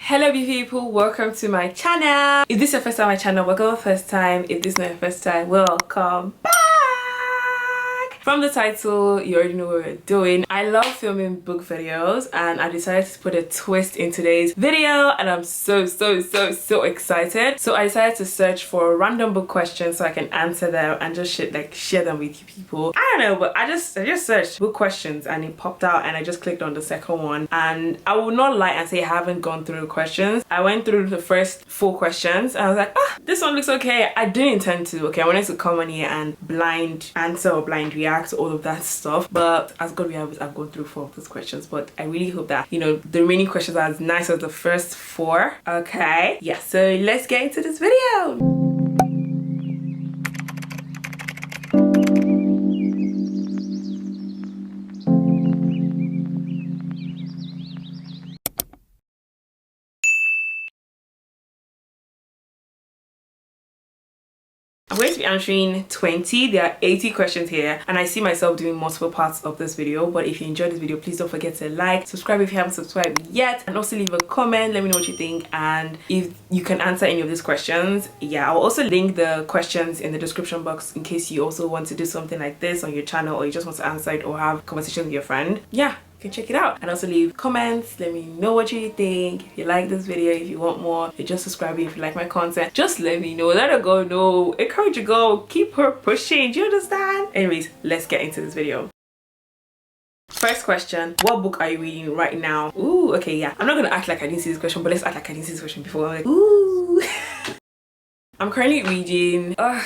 Hello people, welcome to my channel. If this is your first time on my channel, welcome first time. If this is not your first time, welcome back. From the title, you already know what we're doing. I love filming book videos and I decided to put a twist in today's video and I'm so excited. So I decided to search for random book questions so I can answer them and just share them with you people. I don't know, but I just searched book questions and it popped out and I just clicked on the second one, and I will not lie and say I haven't gone through the questions. I went through the first 4 questions and I was like, this one looks okay. I didn't intend to. Okay, I wanted to come on here and blind answer or blind react to all of that stuff, but as God we have, I've gone through 4 of those questions, but I really hope that the remaining questions are as nice as the first 4. Okay, yeah, so let's get into this video. I'm going to be answering 20. There are 80 questions here and I see myself doing multiple parts of this video, but if you enjoyed this video, please don't forget to like, subscribe if you haven't subscribed yet, and also leave a comment. Let me know what you think and if you can answer any of these questions. Yeah, I'll also link the questions in the description box in case you also want to do something like this on your channel, or you just want to answer it or have conversation with your friend. Yeah, you can check it out, and also leave comments. Let me know what you think. If you like this video, if you want more, if you're just subscribing, if you like my content, just let me know. Let her go know. Encourage your girl, keep her pushing. Do you understand? Anyways, let's get into this video. First question, what book are you reading right now? Ooh, okay, yeah, I'm not gonna act like I didn't see this question, but let's act like I didn't see this question before. I'm like, ooh. I'm currently reading I'm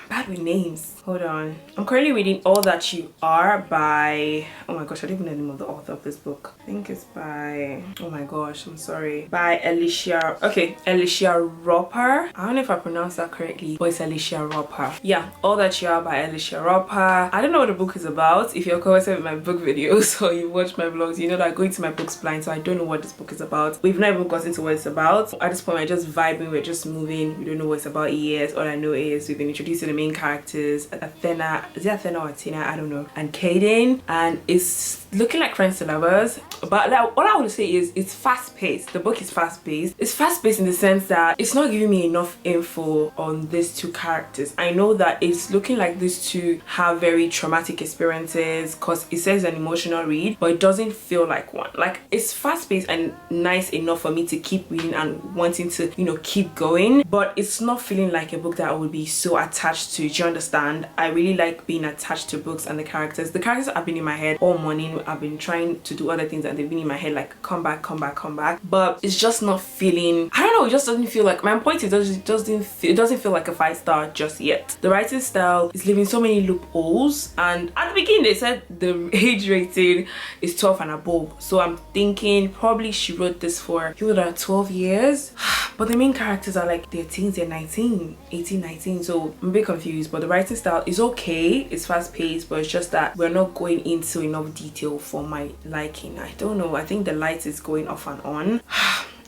bad with names. Hold on. I'm currently reading All That You Are by, oh my gosh, I don't even know the name of the author of this book. I think it's by, oh my gosh, I'm sorry, by Alicia. Okay, Alicia Roper. I don't know if I pronounced that correctly, but it's Alicia Roper. Yeah, All That You Are by Alicia Roper. I don't know what the book is about. If you're commenting with my book videos or you watch my vlogs, you know that I go into my books blind, so I don't know what this book is about. We've not even gotten to what it's about. At this point, we're just vibing, we're just moving. We don't know what it's about yet. All I know is we've been introduced to the main characters. Athena, is it Athena or Athena? I don't know. And Kaden, and it's looking like Friends to Lovers, but like, all I want to say is it's fast-paced. The book is fast-paced. It's fast-paced in the sense that it's not giving me enough info on these 2 characters. I know that it's looking like these 2 have very traumatic experiences because it says an emotional read, but it doesn't feel like one. Like, it's fast-paced and nice enough for me to keep reading and wanting to keep going, but it's not feeling like a book that I would be so attached to. Do you understand? I really like being attached to books and the characters. The characters have been in my head all morning. I've been trying to do other things and they've been in my head like come back, but it's just not feeling, I don't know, it just doesn't feel like, my point is it doesn't feel like a 5-star just yet. The writing style is leaving so many loopholes, and at the beginning they said the age rating is 12 and above, so I'm thinking probably she wrote this for people that are 12 years, but the main characters are like their teens, they're 19, 18, 19, so I'm a bit confused. But the writing style is okay, it's fast-paced, but it's just that we're not going into enough detail for my liking. I don't know, I think the light is going off and on.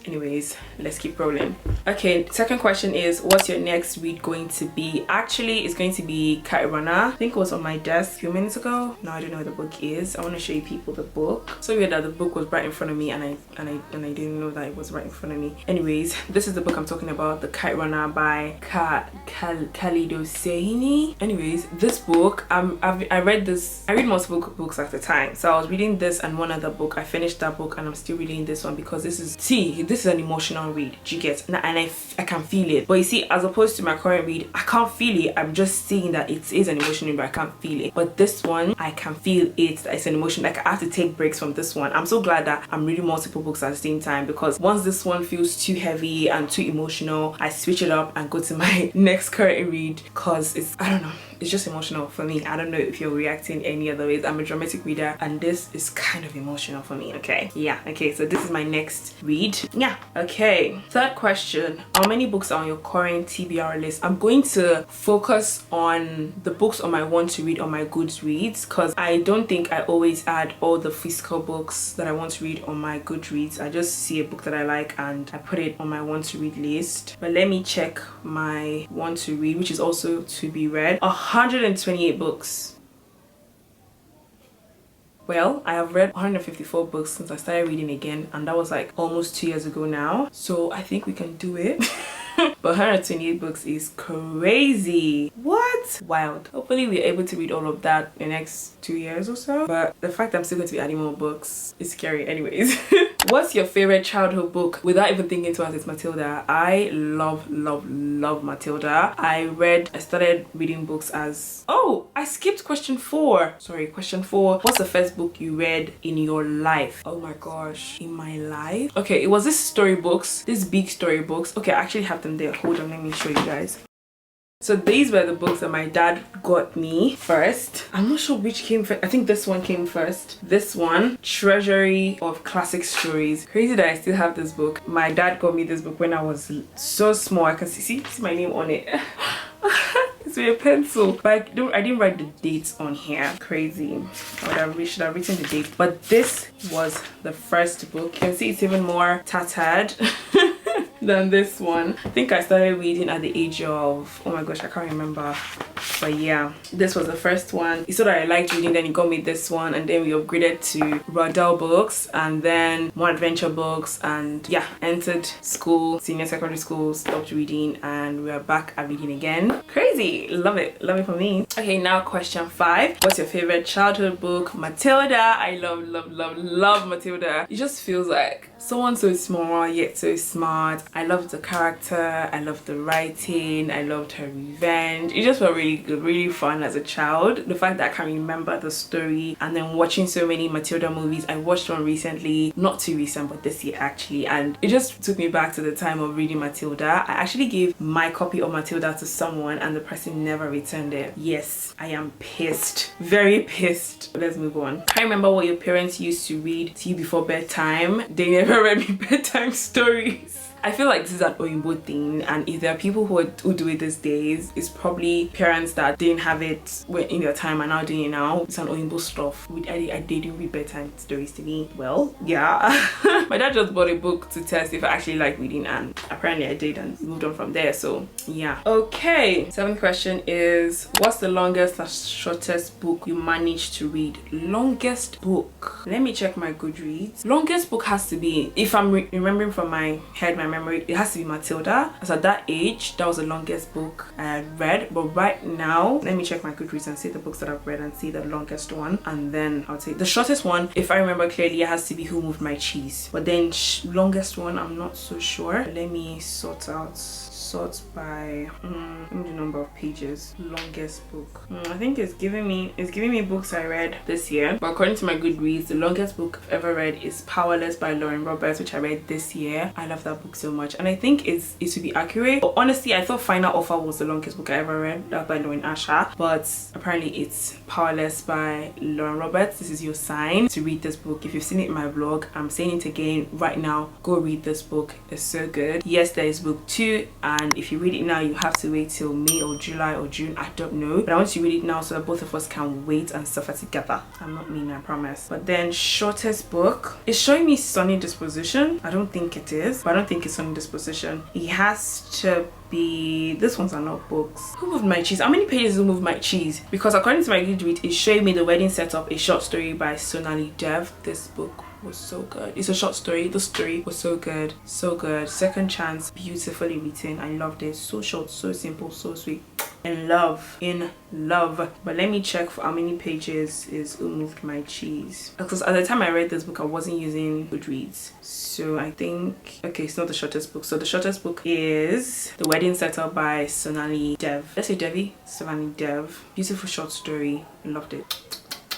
Anyways, let's keep rolling. Okay, second question is, what's your next read going to be? Actually, it's going to be Kite Runner. I think it was on my desk a few minutes ago. Now I don't know what the book is. I want to show you people the book. So weird that the book was right in front of me and I didn't know that it was right in front of me. Anyways, this is the book I'm talking about, The Kite Runner by Khalid Hosseini. Anyways, this book, I read multiple books at the time. So I was reading this and one other book. I finished that book and I'm still reading this one because this is an emotional read. Do you get? And I can feel it. But you see, as opposed to my current read, I can't feel it. I'm just seeing that it is an emotional read, but I can't feel it. But this one, I can feel it. That it's an emotion. Like, I have to take breaks from this one. I'm so glad that I'm reading multiple books at the same time, because once this one feels too heavy and too emotional, I switch it up and go to my next current read, because it's, I don't know, it's just emotional for me. I don't know if you're reacting any other ways. I'm a dramatic reader and this is kind of emotional for me. Okay, yeah, okay, so this is my next read. Yeah, okay. Third question, how many books are on your current TBR list? I'm going to focus on the books on my want to read on my Goodreads, because I don't think I always add all the physical books that I want to read on my Goodreads. I just see a book that I like and I put it on my want to read list. But let me check my want to read, which is also to be read. 128 books. Well, I have read 154 books since I started reading again, and that was like almost 2 years ago now. So I think we can do it. But 128 books is crazy. What? Wild. Hopefully we're able to read all of that in the next 2 years or so. But the fact I'm still going to be adding more books is scary anyways. What's your favorite childhood book? Without even thinking twice, it's Matilda. I love Matilda. I started reading books as... Oh, I skipped question 4. Sorry, question 4. What's the first book you read in your life? Oh my gosh, in my life? Okay, it was this storybooks, these big storybooks. Okay, I actually have them there. Hold on, let me show you guys. So these were the books that my dad got me first. I'm not sure which came first. I think this one came first. This one, Treasury of Classic Stories. Crazy that I still have this book. My dad got me this book when I was so small. I can see my name on it. It's with a pencil, but I didn't write the dates on here. Crazy. I should have written the date. But this was the first book. You can see it's even more tattered than this one. I think I started reading at the age of, oh my gosh, I can't remember, but yeah, this was the first one. He saw that I liked reading, then he got me this one, and then we upgraded to Rodell books and then more adventure books, and yeah, entered school, senior secondary school, stopped reading, and we are back at reading again. Crazy. Love it for me. Okay, now question 5. What's your favorite childhood book? Matilda. I love Matilda. It just feels like someone so small yet so smart. I loved the character, I loved the writing, I loved her revenge. It just felt really good, really fun as a child. The fact that I can remember the story, and then watching so many Matilda movies. I watched one recently, not too recent, but this year actually, and it just took me back to the time of reading Matilda. I actually gave my copy of Matilda to someone and the person never returned it. Yes, I am pissed, very pissed. Let's move on. I remember what your parents used to read to you before bedtime. They never read me bedtime stories. I feel like this is an Oyinbo thing, and if there are people who do it these days, it's probably parents that didn't have it in their time and now doing it now. It's an Oyinbo stuff. I didn't read bedtime stories to me. Well, yeah. My dad just bought a book to test if I actually like reading, and apparently I did, and moved on from there. So yeah. Okay, 7th question is, what's the longest or shortest book you managed to read? Longest book. Let me check my Goodreads. Longest book has to be, if I'm remembering from my head, my memory, it has to be Matilda. As at that age, that was the longest book I had read. But right now, let me check my Goodreads and see the books that I've read and see the longest one, and then I'll take the shortest one. If I remember clearly, it has to be Who Moved My Cheese. But then longest one, I'm not so sure. Let me sort by the number of pages. Longest book. I think it's giving me books I read this year, but according to my Goodreads, the longest book I've ever read is Powerless by Lauren Roberts, which I read this year. I love that book so much, and I think it to be accurate, but honestly I thought Final Offer was the longest book I ever read. That's by Lauren Asher, but apparently it's Powerless by Lauren Roberts. This is your sign to read this book. If you've seen it in my vlog, I'm saying it again right now, go read this book. It's so good. Yes, there is book 2, and if you read it now, you have to wait till May or July or June, I don't know, but I want you to read it now so that both of us can wait and suffer together. I'm not mean, I promise. But then shortest book, it's showing me Sunny Disposition. I don't think it is, but I don't think it's Sunny Disposition. It has to be, this ones are not books. Who Moved My Cheese? How many pages Who Moved My Cheese? Because according to my Goodreads, it's showing me The Wedding Setup, a short story by Sonali Dev. This book was so good. It's a short story. The story was so good, so good. Second Chance, beautifully written. I loved it. So short, so simple, so sweet. In love. But let me check for how many pages is Who Moved My Cheese, because at the time I read this book I wasn't using Goodreads, so I think, okay, it's not the shortest book. So the shortest book is The Wedding Setup by Sonali Dev. Let's say Devi. Sonali Dev. Beautiful short story. I loved it.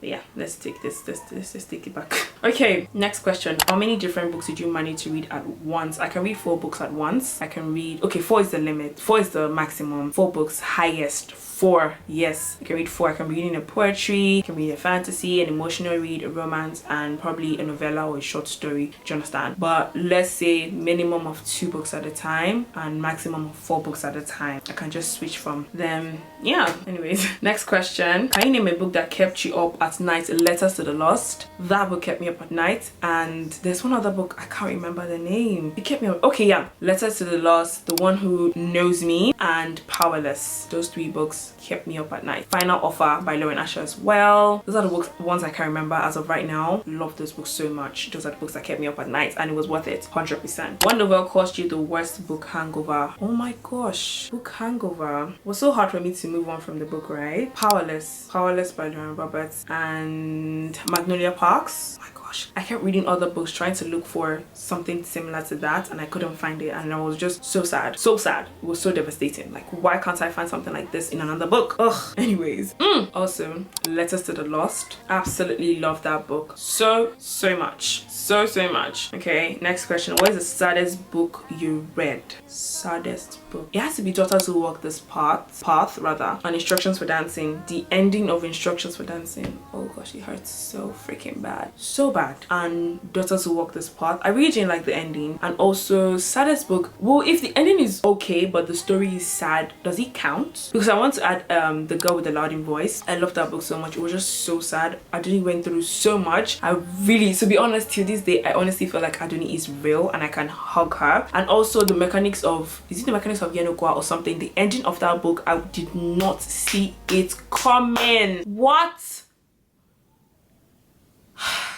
But yeah, let's take this, let's take it back. Okay, next question. How many different books did you manage to read at once? I can read 4 books at once. I can read, okay, 4 is the limit, 4 is the maximum. 4 books highest. 4, yes, I can read 4. I can be reading a poetry, I can read a fantasy, an emotional read, a romance, and probably a novella or a short story. Do you understand? But let's say minimum of 2 books at a time and maximum of 4 books at a time. I can just switch from them. Yeah, anyways. Next question. Can you name a book that kept you up at night? Letters to the Lost. That book kept me up at night. And there's one other book, I can't remember the name. It kept me up. Okay, yeah. Letters to the Lost, The One Who Knows Me, and Powerless. Those 3 books books kept me up at night. Final Offer by Lauren Asher as well. Those are the ones I can remember as of right now. Love those books so much. Those are the books that kept me up at night, and it was worth it, 100%. What novel caused you the worst book hangover? Oh my gosh, book hangover. It was so hard for me to move on from the book, right? Powerless by Lauren Roberts and Magnolia Parks. Oh my gosh, I kept reading other books trying to look for something similar to that, and I couldn't find it, and I was just so sad. It was so devastating. Like, why can't I find something like this in another book? Ugh. Anyways, also Letters to the Lost. Absolutely love that book so much. So much. Okay, next question. What is the saddest book you read? Saddest book. It has to be Daughters Who Walk This Path rather, and Instructions for Dancing. The ending of Instructions for Dancing, oh gosh, it hurts so freaking bad, so bad. And Daughters Who Walk This Path, I really didn't like the ending. And also saddest book, well, if the ending is okay but the story is sad, does it count? Because I want to add The Girl with the Louding Voice. I love that book so much. It was just so sad. Adoni went through so much. I really, to be honest, till this day I honestly feel like Adoni is real and I can hug her. And also the mechanics of, is it the mechanics of Yenokwa or something? The ending of that book, I did not see it coming. What?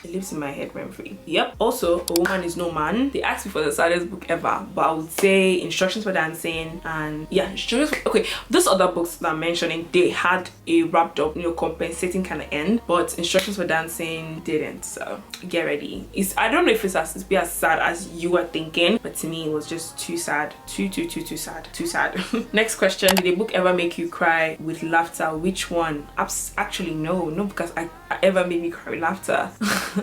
It lives in my head rent free. Yep. Also, A Woman Is No Man. They asked me for the saddest book ever, but I would say Instructions for Dancing and yeah, okay, those other books that I'm mentioning, they had a wrapped up, you know, compensating kind of end, but Instructions for Dancing didn't. So get ready. I don't know if it's as sad as you were thinking, but to me it was just too sad. Too sad. Next question. Did a book ever make you cry with laughter? Which one? Actually no, because I ever made me cry with laughter.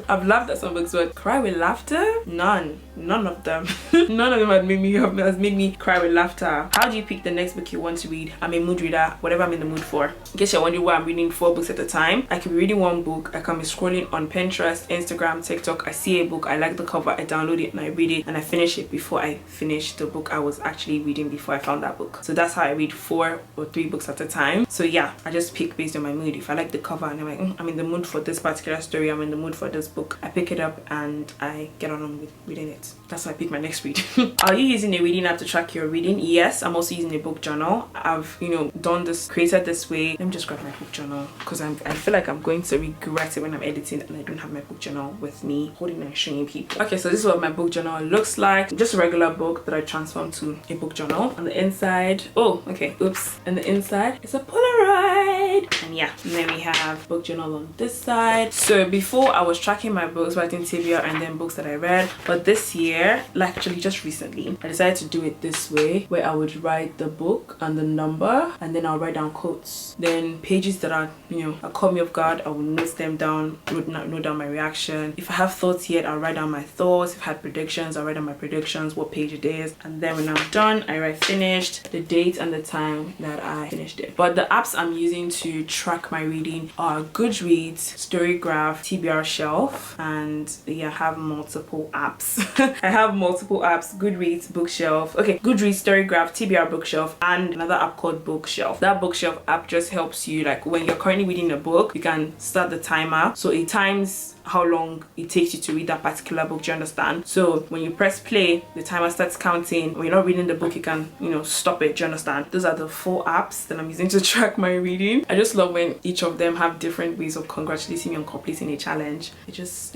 I've laughed at some books, but cry with laughter? None of them. None of them has made me cry with laughter. How do you pick the next book you want to read? I'm a mood reader, whatever I'm in the mood for. In case you're wondering why I'm reading 4 books at a time, I could be reading one book, I can be scrolling on Pinterest, Instagram, TikTok, I see a book, I like the cover, I download it and I read it, and I finish it before I finish the book I was actually reading before I found that book. So that's how I read 4 or 3 books at a time. So yeah, I just pick based on my mood. If I like the cover and I'm like, I'm in the mood for this particular story, I'm in the mood for this book, I pick it up and I get on with reading it. That's how I pick my next read. Are you using a reading app to track your reading? Yes, I'm also using a book journal. I've, you know, created this way. Let me just grab my book journal because I feel like I'm going to regret it when I'm editing and I don't have my book journal with me holding and showing people. Okay, so this is what my book journal looks like. Just a regular book that I transformed to a book journal. On the inside, oh, okay, oops. And the inside is a Polaroid. And yeah, and then we have book journal on this side. So before I was tracking my books, writing TBR and then books that I read, but this year, like actually just recently, I decided to do it this way, where I would write the book and the number, and then I'll write down quotes. Then pages that are, you know, that caught me off guard, I will note them down, note down my reaction. If I have thoughts yet, I'll write down my thoughts. If I had predictions, I'll write down my predictions, what page it is, and then when I'm done, I write finished, the date and the time that I finished it. But the apps I'm using to track my reading are Goodreads, Storygraph, TBR Shelf, and yeah, I have multiple apps. I have multiple apps: Goodreads, Bookshelf, okay, Goodreads, Storygraph, TBR Bookshelf, and another app called Bookshelf. That Bookshelf app just helps you, like when you're currently reading a book, you can start the timer, so it times how long it takes you to read that particular book. Do you understand? So when you press play, the timer starts counting. When you're not reading the book, you can, you know, stop it. Do you understand? Those are the 4 apps that I'm using to track my reading. I just love when each of them have different ways of congratulating me on completing a challenge. It just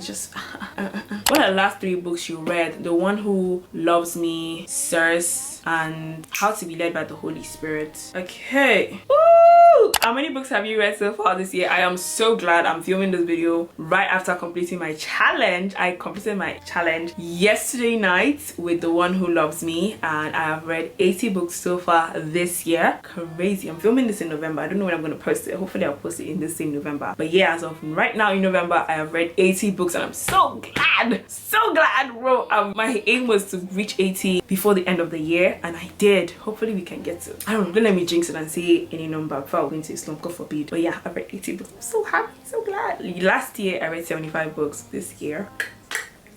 What are the last 3 books you read? The One Who Loves Me, Sirs, and How to Be Led by the Holy Spirit. Okay. Woo! How many books have you read so far this year? I am so glad I'm filming this video right after completing my challenge. I completed my challenge yesterday night with The One Who Loves Me, and I have read 80 books so far this year. Crazy. I'm filming this in November. I don't know when I'm going to post it. Hopefully I'll post it in this same November. But yeah, as of right now in November, I have read 80 books and I'm so glad, bro. My aim was to reach 80 before the end of the year, and I did. Hopefully we can get to, I don't know, don't let me jinx it and say any number before I go into Islam, God forbid. But yeah, I've read 80 books. I'm so happy, so glad. Last year I read 75 books. This year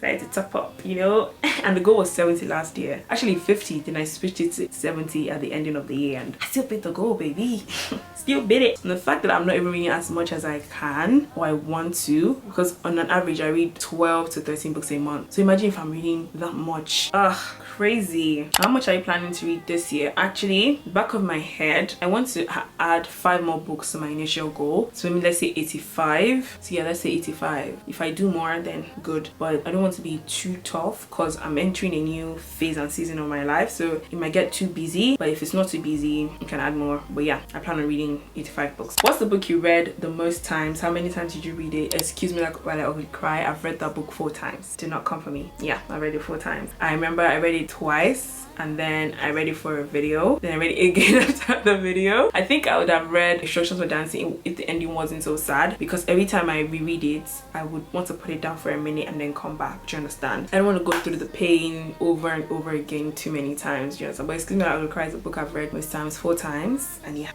decided to top up, you know. And the goal was 70 last year, actually 50, then I switched it to 70 at the ending of the year, and I still beat the goal, baby. Still beat it. And the fact that I'm not even reading as much as I can or I want to, because on an average I read 12 to 13 books a month, so imagine if I'm reading that much. Ugh, crazy. How much are you planning to read this year? Actually, back of my head, I want to add 5 more books to my initial goal, so maybe let's say 85. So yeah, let's say 85. If I do more, then good, but I don't want to be too tough because I'm entering a new phase and season of my life, so it might get too busy. But if it's not too busy, you can add more. But yeah, I plan on reading 85 books. What's the book you read the most times? How many times did you read it? Excuse me, like while I would cry. I've read that book 4 times. Do not come for me. Yeah, I read it 4 times. I remember I read it twice, and then I read it for a video, then I read it again after the video. I think I would have read Instructions for Dancing if the ending wasn't so sad, because every time I reread it, I would want to put it down for a minute and then come back. Do you understand? I don't want to go through the pain over and over again too many times. Do you understand? But excuse me, I Will Cry is a book I've read most times 4 times, and yeah.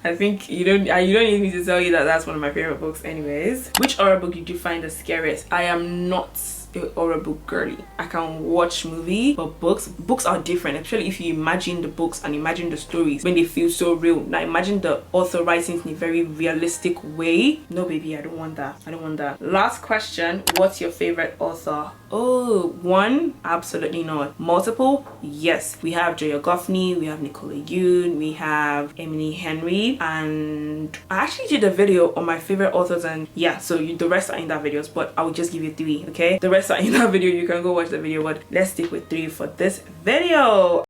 I think you don't need me to tell you that that's one of my favorite books anyways. Which horror book did you find the scariest? I am not a horror book girly. I can watch movie, but books are different, especially if you imagine the books and imagine the stories when they feel so real. Now imagine the author writing in a very realistic way. No baby, I don't want that. I don't want that. Last question, what's your favorite author? Oh, one? Absolutely not. Multiple? Yes. We have Joya Goffney, we have Nicola Yoon, we have Emily Henry, and I actually did a video on my favorite authors, and yeah, so the rest are in that videos, but I will just give you 3, okay? The rest are in that video. You can go watch the video, but let's stick with 3 for this video.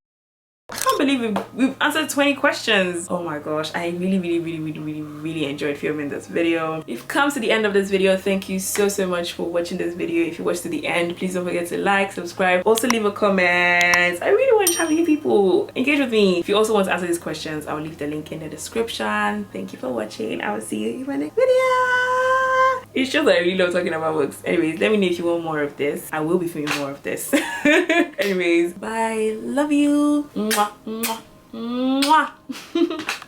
I can't believe we've answered 20 questions. Oh my gosh, I really enjoyed filming this video. If you've come to the end of this video, thank you so much for watching this video. If you watched to the end, please don't forget to like, subscribe, also leave a comment. I really want to chat with you people. Engage with me. If you also want to answer these questions, I'll leave the link in the description. Thank you for watching. I will see you in my next video. It shows that I really love talking about books. Anyways, let me know if you want more of this. I will be filming more of this. Anyways, bye. Love you. Mwah, mwah, mwah.